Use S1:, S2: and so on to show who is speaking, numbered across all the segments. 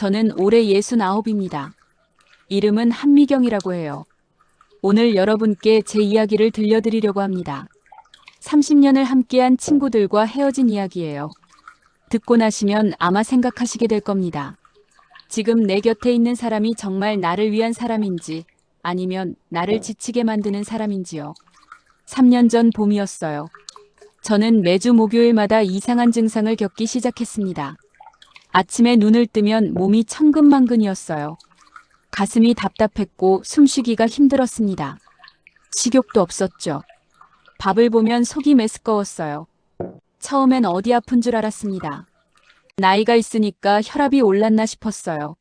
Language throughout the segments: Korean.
S1: 저는 올해 69입니다. 이름은 한미경이라고 해요. 오늘 여러분께 제 이야기를 들려드리려고 합니다. 30년을 함께한 친구들과 헤어진 이야기예요. 듣고 나시면 아마 생각하시게 될 겁니다. 지금 내 곁에 있는 사람이 정말 나를 위한 사람인지 아니면 나를 지치게 만드는 사람인지요. 3년 전 봄이었어요. 저는 매주 목요일마다 이상한 증상을 겪기 시작했습니다. 아침에 눈을 뜨면 몸이 천근만근이었어요. 가슴이 답답했고 숨쉬기가 힘들었습니다. 식욕도 없었죠. 밥을 보면 속이 메스꺼웠어요. 처음엔 어디 아픈 줄 알았습니다. 나이가 있으니까 혈압이 올랐나 싶었어요.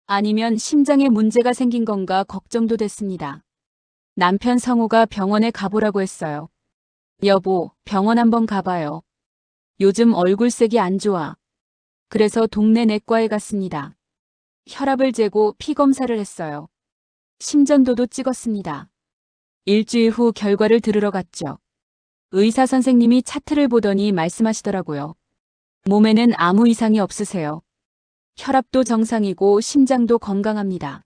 S1: 아니면 심장에 문제가 생긴 건가 걱정도 됐습니다. 남편 성우가 병원에 가보라고 했어요. 여보, 병원 한번 가봐요. 요즘 얼굴색이 안 좋아. 그래서 동네 내과에 갔습니다. 혈압을 재고 피 검사를 했어요. 심전도도 찍었습니다. 일주일 후 결과를 들으러 갔죠. 의사 선생님이 차트를 보더니 말씀하시더라고요. 몸에는 아무 이상이 없으세요. 혈압도 정상이고 심장도 건강합니다.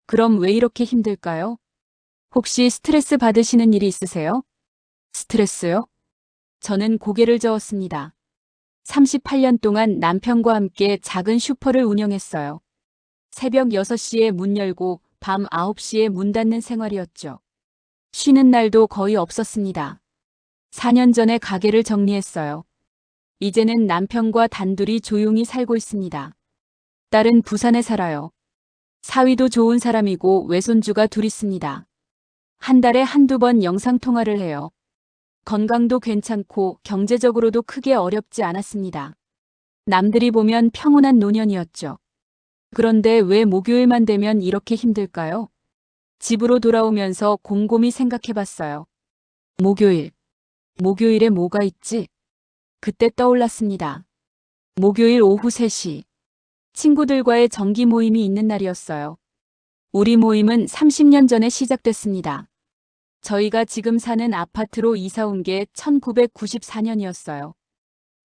S1: 그럼 왜 이렇게 힘들까요? 혹시 스트레스 받으시는 일이 있으세요? 스트레스요? 저는 고개를 저었습니다. 38년 동안 남편과 함께 작은 슈퍼를 운영했어요. 새벽 6시에 문 열고 밤 9시에 문 닫는 생활이었죠. 쉬는 날도 거의 없었습니다. 4년 전에 가게를 정리했어요. 이제는 남편과 단둘이 조용히 살고 있습니다. 딸은 부산에 살아요. 사위도 좋은 사람이고 외손주가 둘 있습니다. 한 달에 한두 번 영상통화를 해요. 건강도 괜찮고 경제적으로도 크게 어렵지 않았습니다. 남들이 보면 평온한 노년이었죠. 그런데 왜 목요일만 되면 이렇게 힘들까요? 집으로 돌아오면서 곰곰이 생각해봤어요. 목요일에 뭐가 있지? 그때 떠올랐습니다. 목요일 오후 3시. 친구들과의 정기 모임이 있는 날이었어요. 우리 모임은 30년 전에 시작됐습니다. 저희가 지금 사는 아파트로 이사 온 게 1994년이었어요.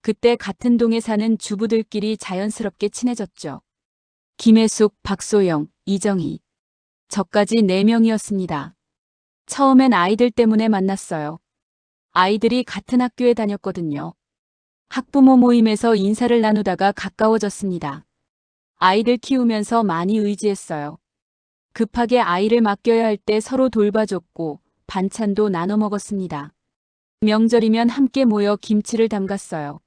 S1: 그때 같은 동에 사는 주부들끼리 자연스럽게 친해졌죠. 김혜숙, 박소영, 이정희. 저까지 4명이었습니다. 처음엔 아이들 때문에 만났어요. 아이들이 같은 학교에 다녔거든요. 학부모 모임에서 인사를 나누다가 가까워졌습니다. 아이들 키우면서 많이 의지했어요. 급하게 아이를 맡겨야 할 때 서로 돌봐줬고 반찬도 나눠 먹었습니다. 명절이면 함께 모여 김치를 담갔어요.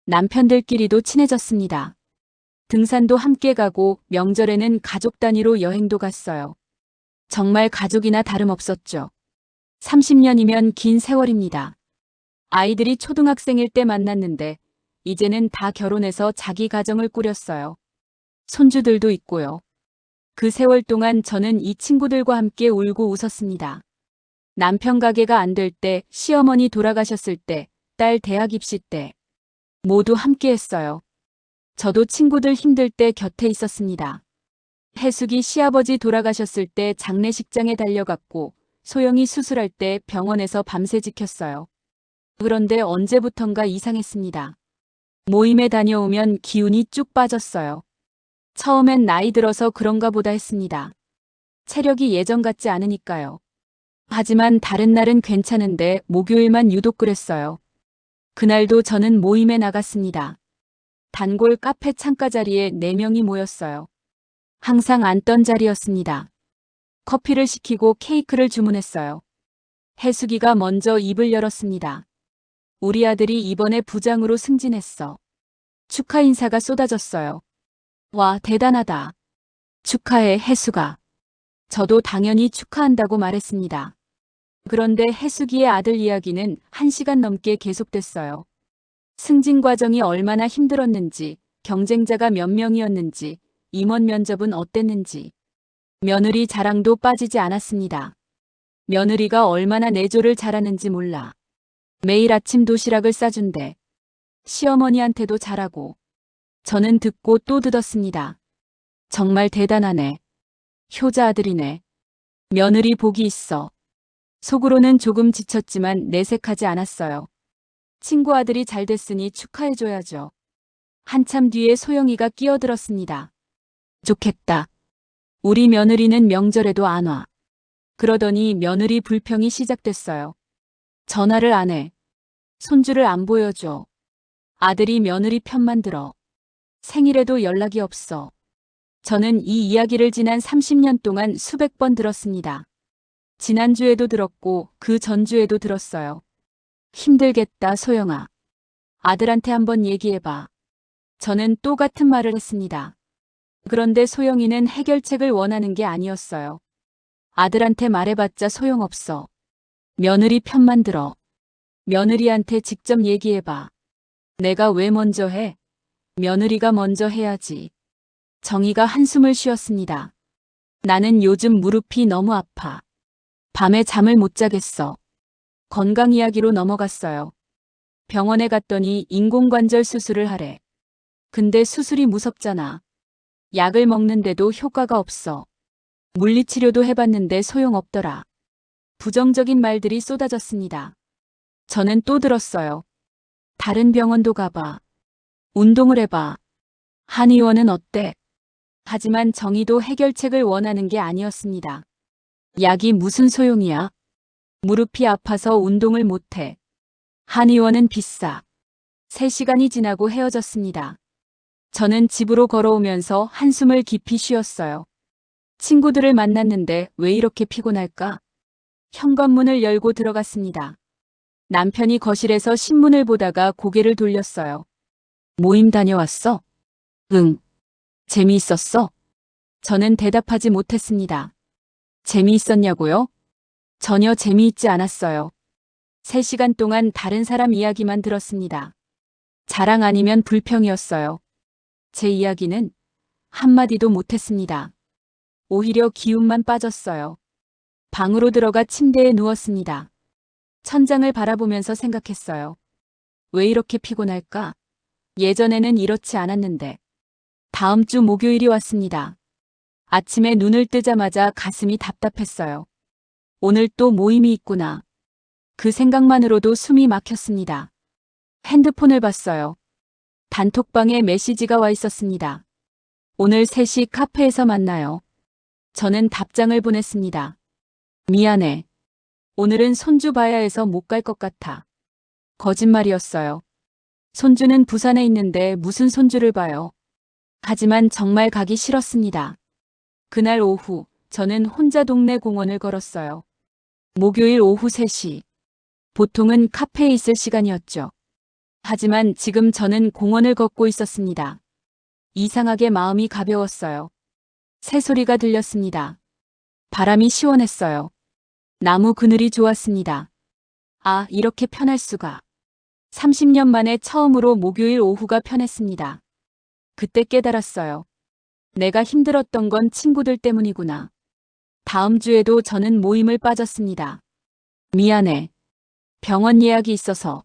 S1: 남편들끼리도 친해졌습니다. 등산도 함께 가고 명절에는 가족 단위로 여행도 갔어요. 정말 가족이나 다름없었죠. 30년이면 긴 세월입니다. 아이들이 초등학생일 때 만났는데 이제는 다 결혼해서 자기 가정을 꾸렸어요. 손주들도 있고요. 그 세월 동안 저는 이 친구들과 함께 울고 웃었습니다. 남편 가게가 안 될 때, 시어머니 돌아가셨을 때, 딸 대학 입시 때 모두 함께 했어요. 저도 친구들 힘들 때 곁에 있었습니다. 혜숙이 시아버지 돌아가셨을 때 장례식장에 달려갔고 소영이 수술할 때 병원에서 밤새 지켰어요. 그런데 언제부턴가 이상했습니다. 모임에 다녀오면 기운이 쭉 빠졌어요. 처음엔 나이 들어서 그런가 보다 했습니다. 체력이 예전 같지 않으니까요. 하지만 다른 날은 괜찮은데 목요일만 유독 그랬어요. 그날도 저는 모임에 나갔습니다. 단골 카페 창가 자리에 4명이 모였어요. 항상 앉던 자리였습니다. 커피를 시키고 케이크를 주문했어요. 혜숙이가 먼저 입을 열었습니다. 우리 아들이 이번에 부장으로 승진했어. 축하 인사가 쏟아졌어요. 와, 대단하다. 축하해, 혜숙아. 저도 당연히 축하한다고 말했습니다. 그런데 혜숙이의 아들 이야기는 1시간 넘게 계속됐어요. 승진 과정이 얼마나 힘들었는지, 경쟁자가 몇 명이었는지, 임원 면접은 어땠는지. 며느리 자랑도 빠지지 않았습니다. 며느리가 얼마나 내조를 잘하는지 몰라. 매일 아침 도시락을 싸준대. 시어머니한테도 잘하고. 저는 듣고 또 듣었습니다. 정말 대단하네. 효자 아들이네. 며느리 복이 있어. 속으로는 조금 지쳤지만 내색하지 않았어요. 친구 아들이 잘 됐으니 축하해줘야죠. 한참 뒤에 소영이가 끼어들었습니다. 좋겠다. 우리 며느리는 명절에도 안 와. 그러더니 며느리 불평이 시작됐어요. 전화를 안 해. 손주를 안 보여줘. 아들이 며느리 편만 들어. 생일에도 연락이 없어. 저는 이 이야기를 지난 30년 동안 수백 번 들었습니다. 지난주에도 들었고 그 전주에도 들었어요. 힘들겠다, 소영아. 아들한테 한번 얘기해봐. 저는 또 같은 말을 했습니다. 그런데 소영이는 해결책을 원하는 게 아니었어요. 아들한테 말해봤자 소용없어. 며느리 편만 들어. 며느리한테 직접 얘기해봐. 내가 왜 먼저 해? 며느리가 먼저 해야지. 정희가 한숨을 쉬었습니다. 나는 요즘 무릎이 너무 아파. 밤에 잠을 못 자겠어. 건강 이야기로 넘어갔어요. 병원에 갔더니 인공관절 수술을 하래. 근데 수술이 무섭잖아. 약을 먹는데도 효과가 없어. 물리치료도 해봤는데 소용없더라. 부정적인 말들이 쏟아졌습니다. 저는 또 들었어요. 다른 병원도 가봐. 운동을 해봐. 한의원은 어때? 하지만 정의도 해결책을 원하는 게 아니었습니다. 약이 무슨 소용이야? 무릎이 아파서 운동을 못해. 한의원은 비싸. 3시간이 지나고 헤어졌습니다. 저는 집으로 걸어오면서 한숨을 깊이 쉬었어요. 친구들을 만났는데 왜 이렇게 피곤할까? 현관문을 열고 들어갔습니다. 남편이 거실에서 신문을 보다가 고개를 돌렸어요. 모임 다녀왔어? 응. 재미있었어? 저는 대답하지 못했습니다. 재미있었냐고요? 전혀 재미있지 않았어요. 3시간 동안 다른 사람 이야기만 들었습니다. 자랑 아니면 불평이었어요. 제 이야기는 한마디도 못했습니다. 오히려 기운만 빠졌어요. 방으로 들어가 침대에 누웠습니다. 천장을 바라보면서 생각했어요. 왜 이렇게 피곤할까? 예전에는 이렇지 않았는데. 다음 주 목요일이 왔습니다. 아침에 눈을 뜨자마자 가슴이 답답했어요. 오늘 또 모임이 있구나. 그 생각만으로도 숨이 막혔습니다. 핸드폰을 봤어요. 단톡방에 메시지가 와 있었습니다. 오늘 3시 카페에서 만나요. 저는 답장을 보냈습니다. 미안해. 오늘은 손주 봐야 해서 못 갈 것 같아. 거짓말이었어요. 손주는 부산에 있는데 무슨 손주를 봐요. 하지만 정말 가기 싫었습니다. 그날 오후 저는 혼자 동네 공원을 걸었어요. 목요일 오후 3시. 보통은 카페에 있을 시간이었죠. 하지만 지금 저는 공원을 걷고 있었습니다. 이상하게 마음이 가벼웠어요. 새소리가 들렸습니다. 바람이 시원했어요. 나무 그늘이 좋았습니다. 아, 이렇게 편할 수가. 30년 만에 처음으로 목요일 오후가 편했습니다. 그때 깨달았어요. 내가 힘들었던 건 친구들 때문이구나. 다음 주에도 저는 모임을 빠졌습니다. 미안해. 병원 예약이 있어서.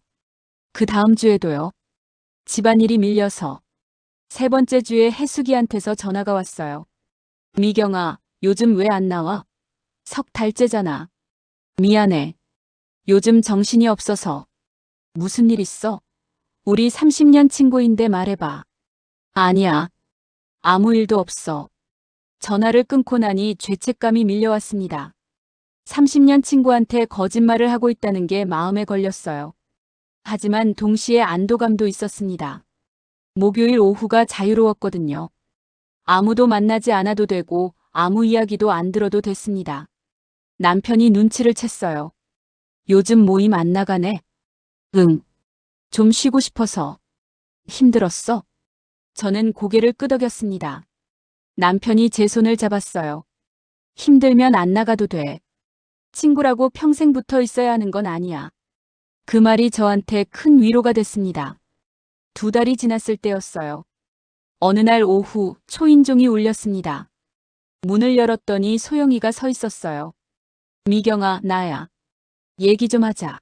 S1: 그 다음 주에도요. 집안일이 밀려서. 3번째 주에 혜숙이한테서 전화가 왔어요. 미경아, 요즘 왜 안 나와? 석 달째잖아. 미안해. 요즘 정신이 없어서. 무슨 일 있어? 우리 30년 친구인데 말해봐. 아니야. 아무 일도 없어. 전화를 끊고 나니 죄책감이 밀려왔습니다. 30년 친구한테 거짓말을 하고 있다는 게 마음에 걸렸어요. 하지만 동시에 안도감도 있었습니다. 목요일 오후가 자유로웠거든요. 아무도 만나지 않아도 되고 아무 이야기도 안 들어도 됐습니다. 남편이 눈치를 챘어요. 요즘 모임 안 나가네? 응. 좀 쉬고 싶어서. 힘들었어? 저는 고개를 끄덕였습니다. 남편이 제 손을 잡았어요. 힘들면 안 나가도 돼. 친구라고 평생 붙어 있어야 하는 건 아니야. 그 말이 저한테 큰 위로가 됐습니다. 2달이 지났을 때였어요. 어느 날 오후 초인종이 울렸습니다. 문을 열었더니 소영이가 서 있었어요. 미경아, 나야. 얘기 좀 하자.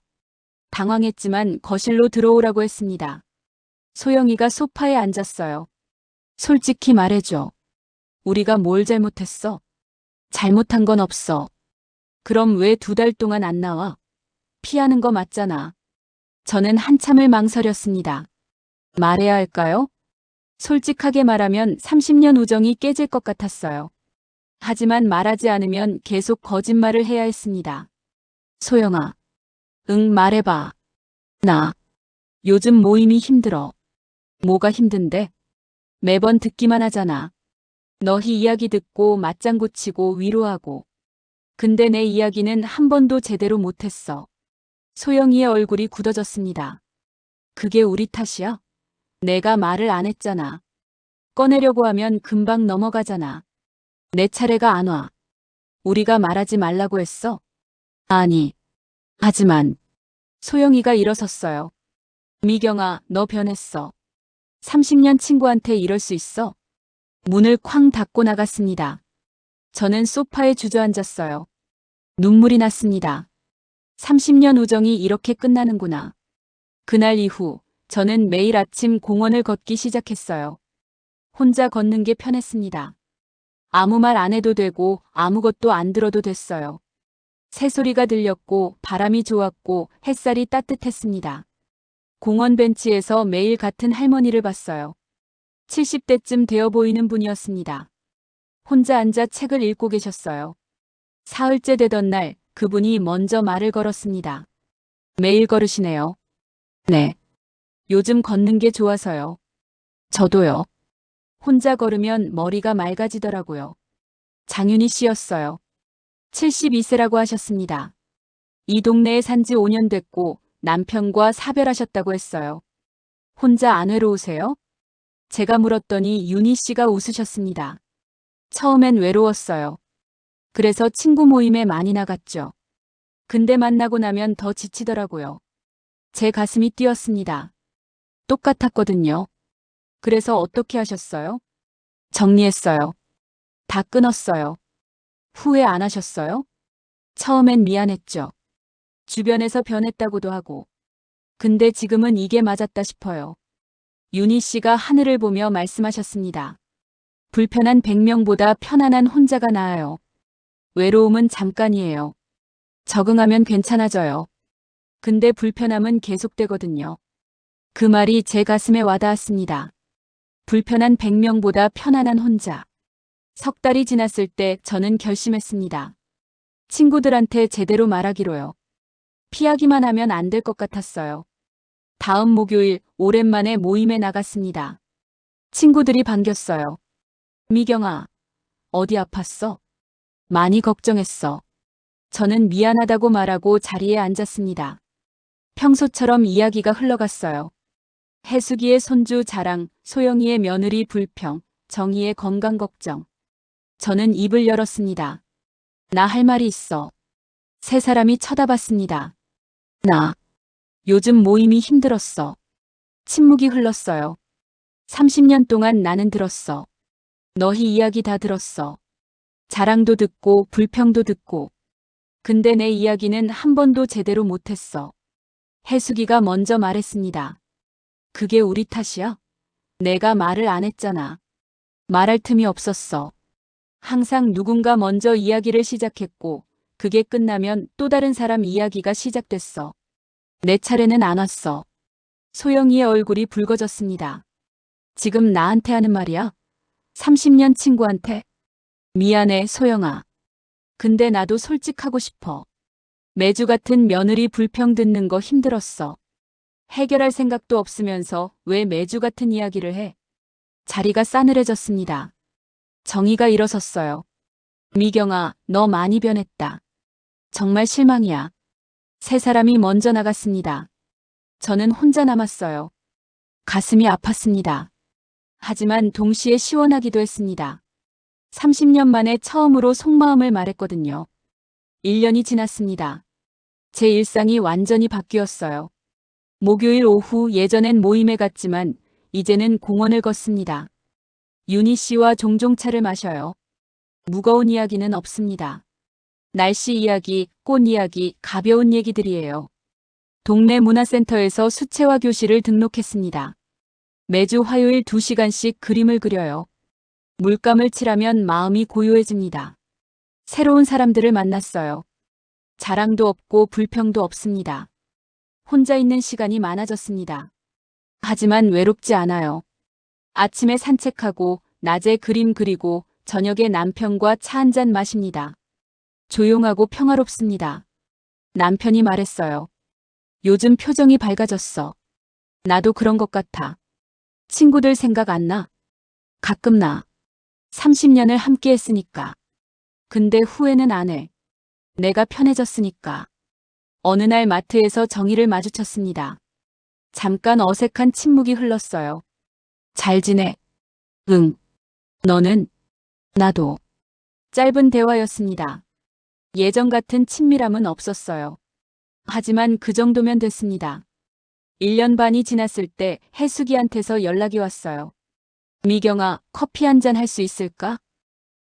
S1: 당황했지만 거실로 들어오라고 했습니다. 소영이가 소파에 앉았어요. 솔직히 말해줘. 우리가 뭘 잘못했어? 잘못한 건 없어. 그럼 왜 2달 동안 안 나와? 피하는 거 맞잖아. 저는 한참을 망설였습니다. 말해야 할까요? 솔직하게 말하면 30년 우정이 깨질 것 같았어요. 하지만 말하지 않으면 계속 거짓말을 해야 했습니다. 소영아. 응, 말해봐. 나 요즘 모임이 힘들어. 뭐가 힘든데? 매번 듣기만 하잖아. 너희 이야기 듣고 맞장구 치고 위로하고. 근데 내 이야기는 한 번도 제대로 못했어. 소영이의 얼굴이 굳어졌습니다. 그게 우리 탓이야? 내가 말을 안 했잖아. 꺼내려고 하면 금방 넘어가잖아. 내 차례가 안 와. 우리가 말하지 말라고 했어? 아니. 하지만 소영이가 일어섰어요. 미경아, 너 변했어. 30년 친구한테 이럴 수 있어? 문을 쾅 닫고 나갔습니다. 저는 소파에 주저앉았어요. 눈물이 났습니다. 30년 우정이 이렇게 끝나는구나. 그날 이후 저는 매일 아침 공원을 걷기 시작했어요. 혼자 걷는 게 편했습니다. 아무 말 안 해도 되고 아무것도 안 들어도 됐어요. 새소리가 들렸고 바람이 좋았고 햇살이 따뜻했습니다. 공원 벤치에서 매일 같은 할머니를 봤어요. 70대쯤 되어 보이는 분이었습니다. 혼자 앉아 책을 읽고 계셨어요. 사흘째 되던 날 그분이 먼저 말을 걸었습니다. 매일 걸으시네요. 네. 요즘 걷는 게 좋아서요. 저도요. 혼자 걸으면 머리가 맑아지더라고요. 장윤희 씨였어요. 72세라고 하셨습니다. 이 동네에 산 지 5년 됐고 남편과 사별하셨다고 했어요. 혼자 안 외로우세요? 제가 물었더니 윤희 씨가 웃으셨습니다. 처음엔 외로웠어요. 그래서 친구 모임에 많이 나갔죠. 근데 만나고 나면 더 지치더라고요. 제 가슴이 뛰었습니다. 똑같았거든요. 그래서 어떻게 하셨어요? 정리했어요. 다 끊었어요. 후회 안 하셨어요? 처음엔 미안했죠. 주변에서 변했다고도 하고. 근데 지금은 이게 맞았다 싶어요. 윤희 씨가 하늘을 보며 말씀하셨습니다. 불편한 100명보다 편안한 혼자가 나아요. 외로움은 잠깐이에요. 적응하면 괜찮아져요. 근데 불편함은 계속되거든요. 그 말이 제 가슴에 와닿았습니다. 불편한 100명보다 편안한 혼자. 석 달이 지났을 때 저는 결심했습니다. 친구들한테 제대로 말하기로요. 피하기만 하면 안 될 것 같았어요. 다음 목요일 오랜만에 모임에 나갔습니다. 친구들이 반겼어요. 미경아, 어디 아팠어? 많이 걱정했어. 저는 미안하다고 말하고 자리에 앉았습니다. 평소처럼 이야기가 흘러갔어요. 해수기의 손주 자랑, 소영이의 며느리 불평, 정희의 건강 걱정. 저는 입을 열었습니다. 나 할 말이 있어. 세 사람이 쳐다봤습니다. 나 요즘 모임이 힘들었어. 침묵이 흘렀어요. 30년 동안 나는 들었어. 너희 이야기 다 들었어. 자랑도 듣고 불평도 듣고. 근데 내 이야기는 한 번도 제대로 못했어. 해수기가 먼저 말했습니다. 그게 우리 탓이야? 내가 말을 안 했잖아. 말할 틈이 없었어. 항상 누군가 먼저 이야기를 시작했고 그게 끝나면 또 다른 사람 이야기가 시작됐어. 내 차례는 안 왔어. 소영이의 얼굴이 붉어졌습니다. 지금 나한테 하는 말이야? 30년 친구한테? 미안해, 소영아. 근데 나도 솔직하고 싶어. 매주 같은 며느리 불평 듣는 거 힘들었어. 해결할 생각도 없으면서 왜 매주 같은 이야기를 해? 자리가 싸늘해졌습니다. 정희가 일어섰어요. 미경아, 너 많이 변했다. 정말 실망이야. 세 사람이 먼저 나갔습니다. 저는 혼자 남았어요. 가슴이 아팠습니다. 하지만 동시에 시원하기도 했습니다. 30년 만에 처음으로 속마음을 말했거든요. 1년이 지났습니다. 제 일상이 완전히 바뀌었어요. 목요일 오후 예전엔 모임에 갔지만 이제는 공원을 걷습니다. 윤희 씨와 종종 차를 마셔요. 무거운 이야기는 없습니다. 날씨 이야기, 꽃 이야기, 가벼운 얘기들이에요. 동네 문화센터에서 수채화 교실을 등록했습니다. 매주 화요일 2시간씩 그림을 그려요. 물감을 칠하면 마음이 고요해집니다. 새로운 사람들을 만났어요. 자랑도 없고 불평도 없습니다. 혼자 있는 시간이 많아졌습니다. 하지만 외롭지 않아요. 아침에 산책하고, 낮에 그림 그리고, 저녁에 남편과 차 한 잔 마십니다. 조용하고 평화롭습니다. 남편이 말했어요. 요즘 표정이 밝아졌어. 나도 그런 것 같아. 친구들 생각 안 나? 가끔 나. 30년을 함께 했으니까. 근데 후회는 안 해. 내가 편해졌으니까. 어느 날 마트에서 정희를 마주쳤습니다. 잠깐 어색한 침묵이 흘렀어요. 잘 지내? 응. 너는? 나도. 짧은 대화였습니다. 예전 같은 친밀함은 없었어요. 하지만 그 정도면 됐습니다. 1년 반이 지났을 때 해숙이한테서 연락이 왔어요. 미경아, 커피 한 잔 할 수 있을까?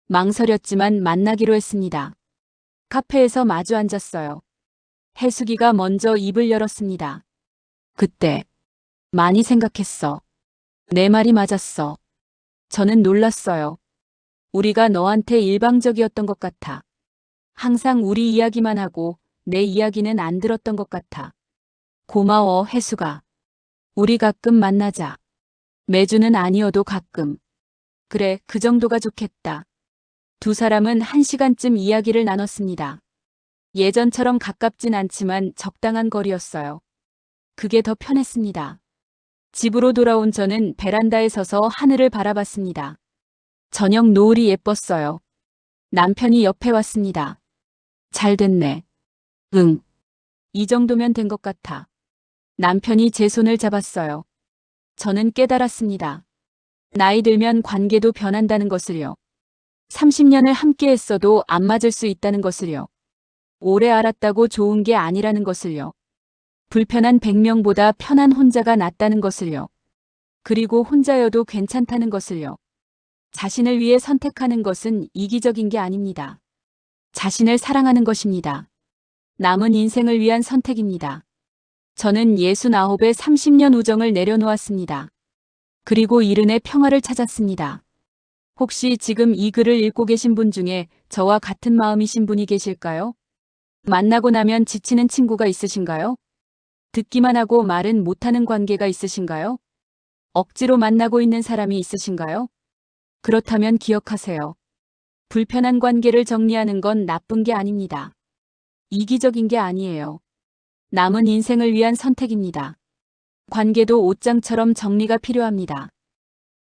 S1: 망설였지만 만나기로 했습니다. 카페에서 마주 앉았어요. 해숙이가 먼저 입을 열었습니다. 그때 많이 생각했어. 내 말이 맞았어. 저는 놀랐어요. 우리가 너한테 일방적이었던 것 같아. 항상 우리 이야기만 하고 내 이야기는 안 들었던 것 같아. 고마워, 해수가. 우리 가끔 만나자. 매주는 아니어도 가끔. 그래, 그 정도가 좋겠다. 두 사람은 1시간쯤 이야기를 나눴습니다. 예전처럼 가깝진 않지만 적당한 거리였어요. 그게 더 편했습니다. 집으로 돌아온 저는 베란다에 서서 하늘을 바라봤습니다. 저녁 노을이 예뻤어요. 남편이 옆에 왔습니다. 잘 됐네. 응. 이 정도면 된 것 같아. 남편이 제 손을 잡았어요. 저는 깨달았습니다. 나이 들면 관계도 변한다는 것을요. 30년을 함께 했어도 안 맞을 수 있다는 것을요. 오래 알았다고 좋은 게 아니라는 것을요. 불편한 100명보다 편한 혼자가 낫다는 것을요. 그리고 혼자여도 괜찮다는 것을요. 자신을 위해 선택하는 것은 이기적인 게 아닙니다. 자신을 사랑하는 것입니다. 남은 인생을 위한 선택입니다. 저는 69의 30년 우정을 내려놓았습니다. 그리고 이른의 평화를 찾았습니다. 혹시 지금 이 글을 읽고 계신 분 중에 저와 같은 마음이신 분이 계실까요? 만나고 나면 지치는 친구가 있으신가요? 듣기만 하고 말은 못하는 관계가 있으신가요? 억지로 만나고 있는 사람이 있으신가요? 그렇다면 기억하세요. 불편한 관계를 정리하는 건 나쁜 게 아닙니다. 이기적인 게 아니에요. 남은 인생을 위한 선택입니다. 관계도 옷장처럼 정리가 필요합니다.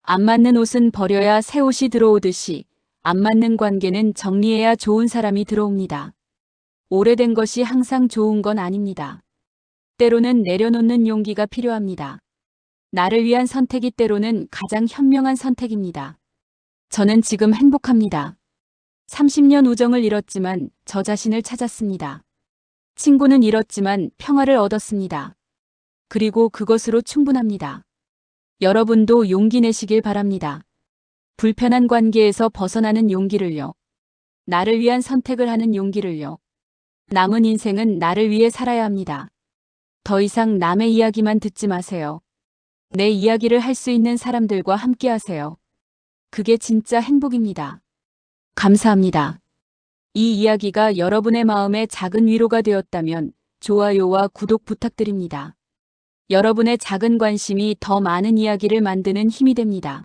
S1: 안 맞는 옷은 버려야 새 옷이 들어오듯이 안 맞는 관계는 정리해야 좋은 사람이 들어옵니다. 오래된 것이 항상 좋은 건 아닙니다. 때로는 내려놓는 용기가 필요합니다. 나를 위한 선택이 때로는 가장 현명한 선택입니다. 저는 지금 행복합니다. 30년 우정을 잃었지만 저 자신을 찾았습니다. 친구는 잃었지만 평화를 얻었습니다. 그리고 그것으로 충분합니다. 여러분도 용기 내시길 바랍니다. 불편한 관계에서 벗어나는 용기를요. 나를 위한 선택을 하는 용기를요. 남은 인생은 나를 위해 살아야 합니다. 더 이상 남의 이야기만 듣지 마세요. 내 이야기를 할 수 있는 사람들과 함께 하세요. 그게 진짜 행복입니다. 감사합니다. 이 이야기가 여러분의 마음에 작은 위로가 되었다면 좋아요와 구독 부탁드립니다. 여러분의 작은 관심이 더 많은 이야기를 만드는 힘이 됩니다.